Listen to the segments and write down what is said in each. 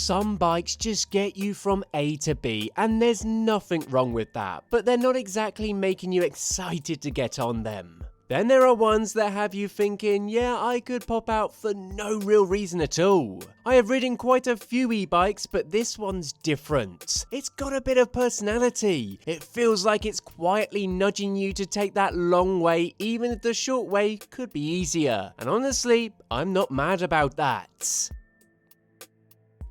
some bikes just get you from A to B, and there's nothing wrong with that, but they're not exactly making you excited to get on them. Then there are ones that have you thinking, yeah, I could pop out for no real reason at all. I have ridden quite a few e-bikes, but this one's different. It's got a bit of personality. It feels like it's quietly nudging you to take that long way, even if the short way could be easier. And honestly, I'm not mad about that.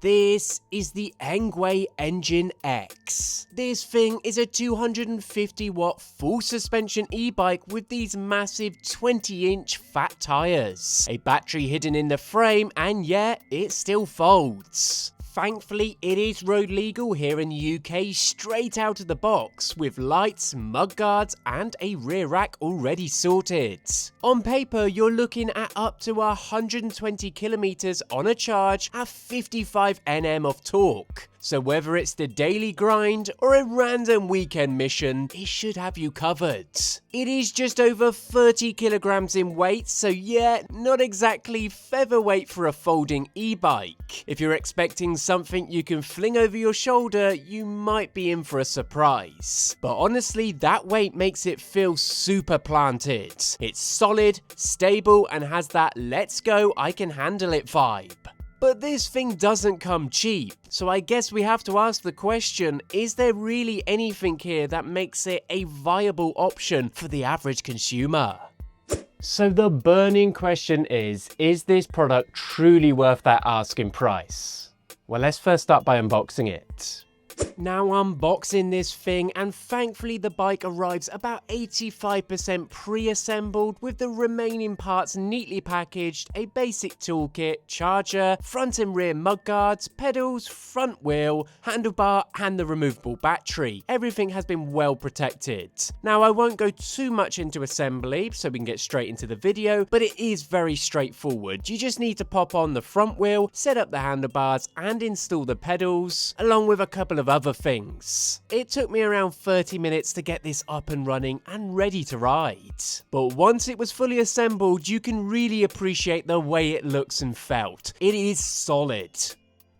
This is the Engwe Engine X. This thing is a 250 watt full suspension e-bike with these massive 20-inch fat tires, a battery hidden in the frame, and yeah, it still folds. Thankfully, it is road legal here in the UK straight out of the box, with lights, mudguards, and a rear rack already sorted. On paper, you're looking at up to 120 kilometers on a charge at 55 Nm of torque. So whether it's the daily grind or a random weekend mission, it should have you covered. It is just over 30 kilograms in weight, so yeah, not exactly featherweight for a folding e-bike. If you're expecting something you can fling over your shoulder, you might be in for a surprise. But honestly, that weight makes it feel super planted. It's solid, stable, and has that let's go, I can handle it vibe. But this thing doesn't come cheap, so I guess we have to ask the question, is there really anything here that makes it a viable option for the average consumer? So the burning question is this product truly worth that asking price? Well, let's first start by unboxing it. Now unboxing this thing, and thankfully the bike arrives about 85% pre-assembled, with the remaining parts neatly packaged, a basic toolkit, charger, front and rear mudguards, pedals, front wheel, handlebar, and the removable battery. Everything has been well protected. Now I won't go too much into assembly so we can get straight into the video, but it is very straightforward. You just need to pop on the front wheel, set up the handlebars, and install the pedals, along with a couple of other things. It took me around 30 minutes to get this up and running and ready to ride. But once it was fully assembled, you can really appreciate the way it looks and felt. It is solid.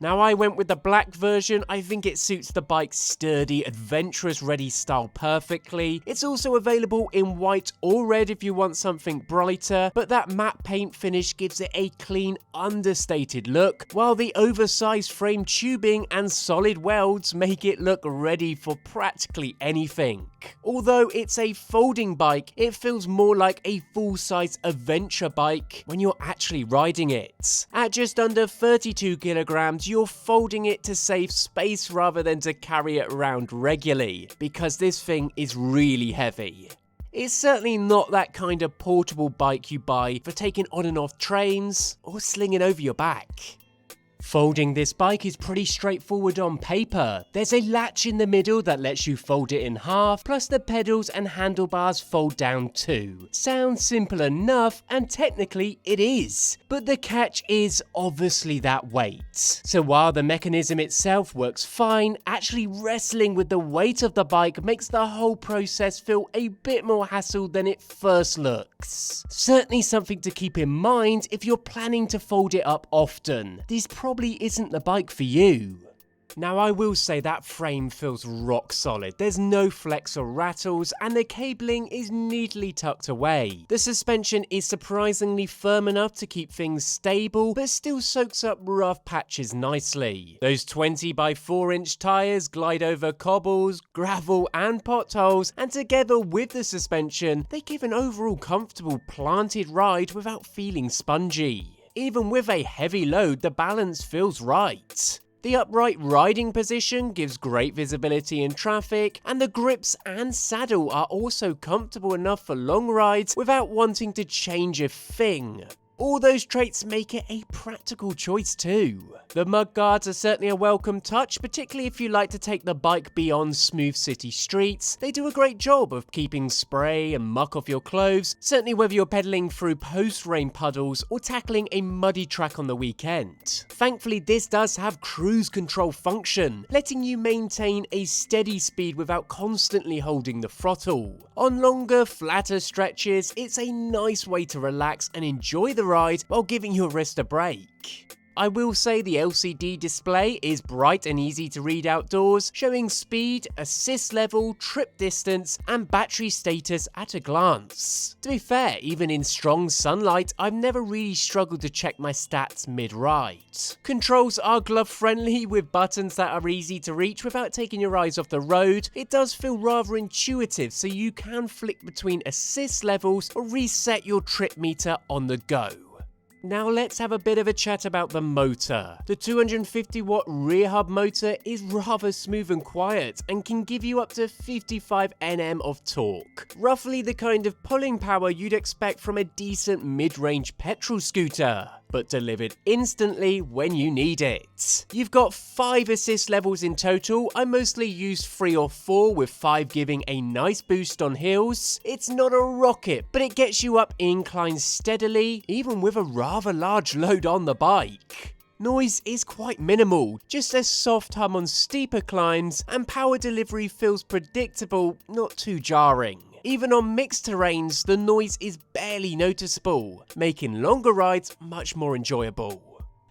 Now I went with the black version. I think it suits the bike's sturdy, adventurous ready style perfectly. It's also available in white or red if you want something brighter, but that matte paint finish gives it a clean, understated look, while the oversized frame tubing and solid welds make it look ready for practically anything. Although it's a folding bike, it feels more like a full-size adventure bike when you're actually riding it. At just under 32 kilograms, you're folding it to save space rather than to carry it around regularly, because this thing is really heavy. It's certainly not that kind of portable bike you buy for taking on and off trains or slinging over your back. Folding this bike is pretty straightforward on paper. There's a latch in the middle that lets you fold it in half, plus the pedals and handlebars fold down too. Sounds simple enough, and technically it is. But the catch is obviously that weight. So while the mechanism itself works fine, actually wrestling with the weight of the bike makes the whole process feel a bit more hassle than it first looks. Certainly something to keep in mind if you're planning to fold it up often. This probably isn't the bike for you. Now I will say that frame feels rock solid. There's no flex or rattles, and the cabling is neatly tucked away. The suspension is surprisingly firm enough to keep things stable, but still soaks up rough patches nicely. Those 20 by 4 inch tires glide over cobbles, gravel, and potholes, and together with the suspension, they give an overall comfortable planted ride without feeling spongy. Even with a heavy load, the balance feels right. The upright riding position gives great visibility in traffic, and the grips and saddle are also comfortable enough for long rides without wanting to change a thing. All those traits make it a practical choice too. The mudguards are certainly a welcome touch, particularly if you like to take the bike beyond smooth city streets. They do a great job of keeping spray and muck off your clothes, certainly whether you're pedaling through post-rain puddles or tackling a muddy track on the weekend. Thankfully, this does have cruise control function, letting you maintain a steady speed without constantly holding the throttle. On longer, flatter stretches, it's a nice way to relax and enjoy the ride while giving your wrist a break. I will say the LCD display is bright and easy to read outdoors, showing speed, assist level, trip distance, and battery status at a glance. To be fair, even in strong sunlight, I've never really struggled to check my stats mid-ride. Controls are glove-friendly with buttons that are easy to reach without taking your eyes off the road. It does feel rather intuitive, so you can flick between assist levels or reset your trip meter on the go. Now let's have a bit of a chat about the motor. The 250 watt rear hub motor is rather smooth and quiet and can give you up to 55 Nm of torque. Roughly the kind of pulling power you'd expect from a decent mid-range petrol scooter, but delivered instantly when you need it. You've got 5 assist levels in total. I mostly used 3 or 4, with 5 giving a nice boost on hills. It's not a rocket, but it gets you up inclines steadily, even with a rather large load on the bike. Noise is quite minimal, just a soft hum on steeper climbs, and power delivery feels predictable, not too jarring. Even on mixed terrains, the noise is barely noticeable, making longer rides much more enjoyable.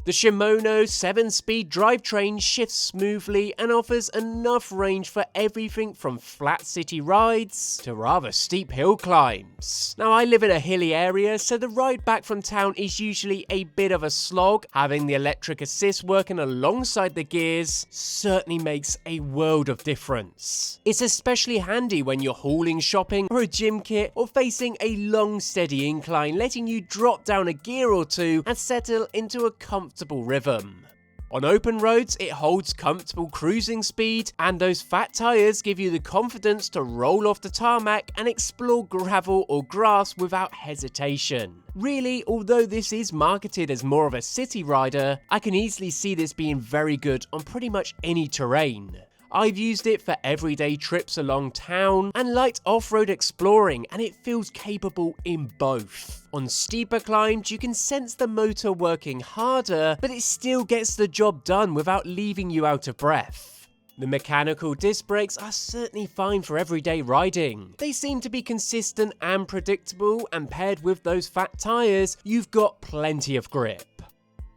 The Shimano 7-speed drivetrain shifts smoothly and offers enough range for everything from flat city rides to rather steep hill climbs. Now, I live in a hilly area, so the ride back from town is usually a bit of a slog. Having the electric assist working alongside the gears certainly makes a world of difference. It's especially handy when you're hauling shopping or a gym kit or facing a long steady incline, letting you drop down a gear or two and settle into a comfortable rhythm. On open roads, it holds comfortable cruising speed, and those fat tyres give you the confidence to roll off the tarmac and explore gravel or grass without hesitation. Really, although this is marketed as more of a city rider, I can easily see this being very good on pretty much any terrain. I've used it for everyday trips along town and light off-road exploring, and it feels capable in both. On steeper climbs, you can sense the motor working harder, but it still gets the job done without leaving you out of breath. The mechanical disc brakes are certainly fine for everyday riding. They seem to be consistent and predictable, and paired with those fat tyres, you've got plenty of grip.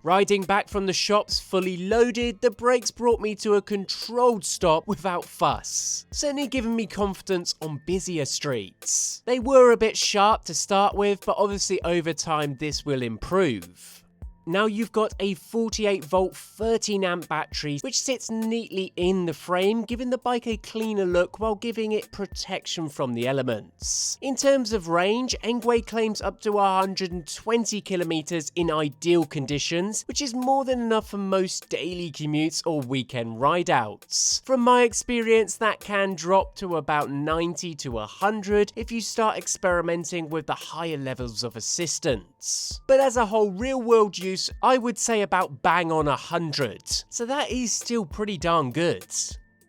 Riding back from the shops fully loaded, the brakes brought me to a controlled stop without fuss, certainly giving me confidence on busier streets. They were a bit sharp to start with, but obviously over time this will improve. Now you've got a 48 volt 13 amp battery which sits neatly in the frame, giving the bike a cleaner look while giving it protection from the elements. In terms of range, Engwe claims up to 120 kilometers in ideal conditions, which is more than enough for most daily commutes or weekend ride outs. From my experience, that can drop to about 90 to 100 if you start experimenting with the higher levels of assistance. But as a whole real world use, I would say about bang on 100, so that is still pretty darn good.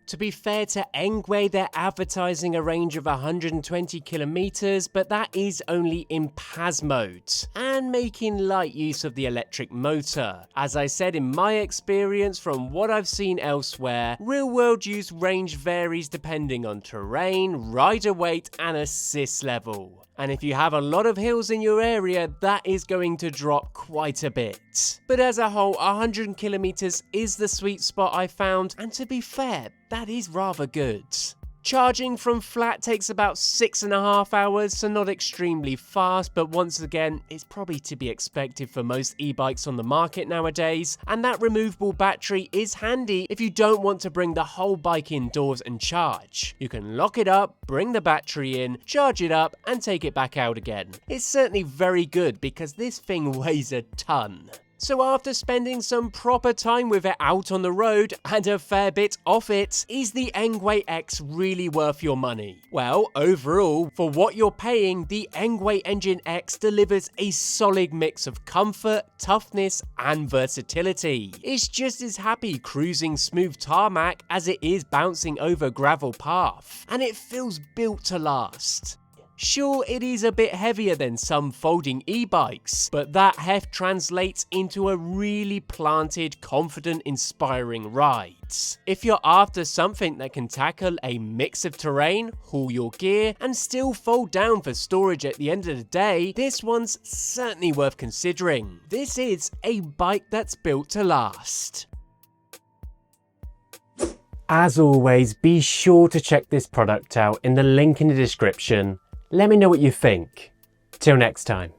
To be fair to Engwe, they're advertising a range of 120 kilometers, but that is only in PAS mode, and making light use of the electric motor. As I said, in my experience from what I've seen elsewhere, real world use range varies depending on terrain, rider weight, and assist level. And if you have a lot of hills in your area, that is going to drop quite a bit. But as a whole, 100 kilometers is the sweet spot I found, and to be fair, that is rather good. Charging from flat takes about 6.5 hours, so not extremely fast, but once again, it's probably to be expected for most e-bikes on the market nowadays, and that removable battery is handy if you don't want to bring the whole bike indoors and charge. You can lock it up, bring the battery in, charge it up, and take it back out again. It's certainly very good because this thing weighs a ton. So after spending some proper time with it out on the road and a fair bit off it, is the Engwe X really worth your money? Well, overall, for what you're paying, the Engwe Engine X delivers a solid mix of comfort, toughness, and versatility. It's just as happy cruising smooth tarmac as it is bouncing over gravel path, and it feels built to last. Sure, it is a bit heavier than some folding e-bikes, but that heft translates into a really planted, confident, inspiring ride. If you're after something that can tackle a mix of terrain, haul your gear, and still fold down for storage at the end of the day, this one's certainly worth considering. This is a bike that's built to last. As always, be sure to check this product out in the link in the description. Let me know what you think. Till next time.